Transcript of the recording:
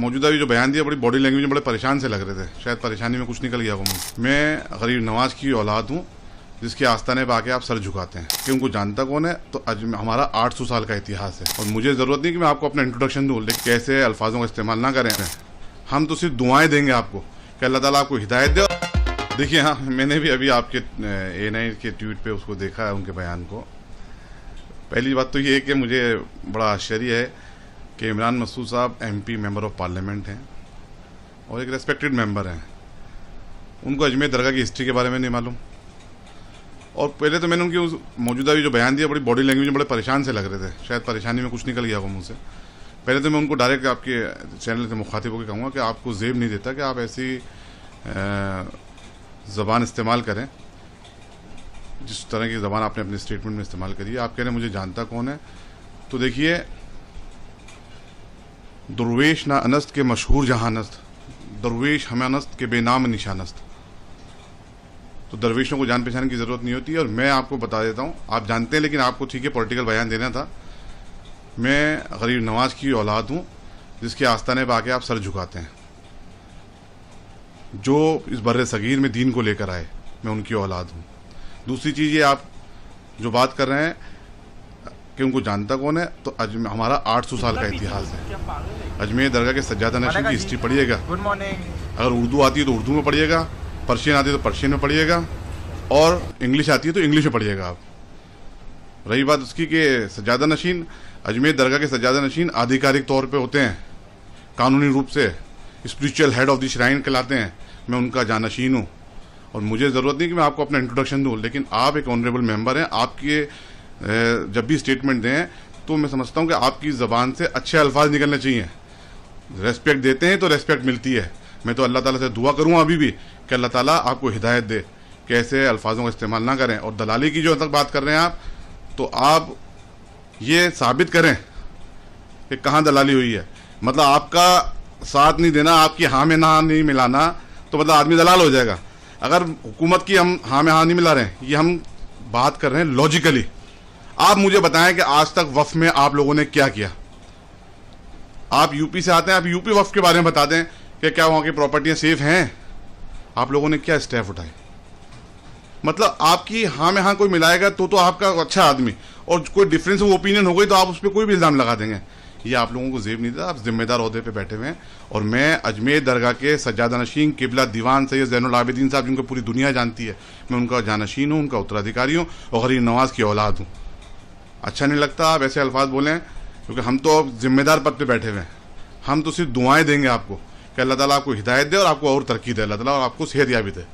मौजूदा भी जो बयान दिया, बड़ी बॉडी लैंग्वेज में बड़े परेशान से लग रहे थे। शायद परेशानी में कुछ निकल गया हो। मैं गरीब नवाज की औलाद हूँ, जिसके आस्थाने पर आके आप सर झुकाते हैं कि उनको जानता कौन है। तो हमारा 800 साल का इतिहास है और मुझे जरूरत नहीं कि मैं आपको अपना इंट्रोडक्शन दूं, लेकिन कैसे अल्फाजों का इस्तेमाल ना करें। हम तो सिर्फ दुआएं देंगे आपको कि अल्लाह ताला आपको हिदायत दे। देखिए, हाँ, मैंने भी अभी आपके A9 के ट्वीट पे उसको देखा है, उनके बयान को। पहली बात तो ये है कि मुझे बड़ा आश्चर्य है कि इमरान मसूद साहब MP मेंबर ऑफ पार्लियामेंट हैं और एक रेस्पेक्टेड मेंबर हैं, उनको अजमेर दरगाह की हिस्ट्री के बारे में नहीं मालूम। और पहले तो मैंने उनकी मौजूदा भी जो बयान दिया, बड़ी बॉडी लैंग्वेज में बड़े परेशान से लग रहे थे। शायद परेशानी में कुछ निकल गया हो मुझसे। पहले तो मैं उनको डायरेक्ट आपके चैनल से मुखातिब होकर कहूँगा कि आपको जेब नहीं देता कि आप ऐसी ज़बान इस्तेमाल करें जिस तरह की ज़बान आपने अपने स्टेटमेंट में इस्तेमाल करी है। आप कह रहे हैं मुझे जानता कौन है। तो देखिए, दरवेश ना अनस्त के मशहूर जहानस्त, दरवेश हमें अनस्त के बेनाम निशानस्त। तो दरवेशों को जान पहचान की ज़रूरत नहीं होती। और मैं आपको बता देता हूँ, आप जानते हैं लेकिन आपको ठीक है पॉलिटिकल बयान देना था। मैं गरीब नवाज की औलाद हूँ, जिसके आस्थाने पर आके आप सर झुकाते हैं। जो इस बर्रे सगीर में दीन को लेकर आए, मैं उनकी औलाद हूँ। दूसरी चीज़ ये, आप जो बात कर रहे हैं कि उनको जानता कौन है, तो हमारा 800 साल का इतिहास है। अजमेर दरगाह के सज्जादा नशीन की हिस्ट्री पढ़िएगा। अगर उर्दू आती है तो उर्दू में पढ़िएगा, पर्शियन आती है तो पर्शियन में पढ़िएगा, और इंग्लिश आती है तो इंग्लिश में पढ़िएगा आप। रही बात उसकी कि सज्जादा नशीन, अजमेर दरगाह के सज्जादा नशीन आधिकारिक तौर पे होते हैं, कानूनी रूप से spiritual head of the shrine कहलाते हैं। मैं उनका जानशीन हूँ और मुझे ज़रूरत नहीं कि मैं आपको अपना इंट्रोडक्शन दूँ, लेकिन आप एक ऑनरेबल मेंबर हैं। आपके जब भी स्टेटमेंट दें तो मैं समझता हूँ कि आपकी ज़बान से अच्छे अल्फाज निकलने चाहिए। रेस्पेक्ट देते हैं तो रेस्पेक्ट मिलती है। मैं तो अल्लाह ताला से दुआ करूँगा अभी भी कि अल्लाह ताला आपको हिदायत दे, कैसे अल्फाजों का इस्तेमाल ना करें। और दलाली की जो तक बात कर रहे हैं आप, तो आप ये साबित करें कि कहाँ दलाली हुई है। मतलब आपका साथ नहीं देना, आपकी हाँ में ना नहीं मिलाना, तो मतलब आदमी दलाल हो जाएगा। अगर हुकूमत की हम हाँ में हाँ नहीं मिला रहे हैं, ये हम बात कर रहे हैं लॉजिकली। आप मुझे बताएं कि आज तक वक्फ में आप लोगों ने क्या किया। आप यूपी से आते हैं, आप यूपी वक्फ के बारे में बता दें कि क्या वहाँ की प्रॉपर्टियाँ सेफ हैं, आप लोगों ने क्या स्टेप उठाए। मतलब आपकी हाँ में हाँ कोई मिलाएगा तो आपका अच्छा आदमी, और कोई डिफरेंस ऑफ ओपिनियन हो गई तो आप उस पर कोई भी इल्ज़ाम लगा देंगे। ये आप लोगों को जेब नहीं था। आप जिम्मेदार ओहदे पे बैठे हुए हैं। और मैं अजमेर दरगाह के सज्जादा नशीन किबला दीवान सैयद ज़ैनुल आबिदीन साहब, जिनको पूरी दुनिया जानती है, मैं उनका जानशीन हूँ, उनका उत्तराधिकारी हूँ और गरीब नवाज की औलाद हूँ। अच्छा नहीं लगता आप ऐसे अल्फाज बोलें, क्योंकि हम तो जिम्मेदार पद पे बैठे हुए हैं। हम तो सिर्फ दुआएं देंगे आपको कि अल्लाह ताला आपको हिदायत दे और आपको और तरक्की दे, अल्लाह ताला और आपको सेहत याबी दे।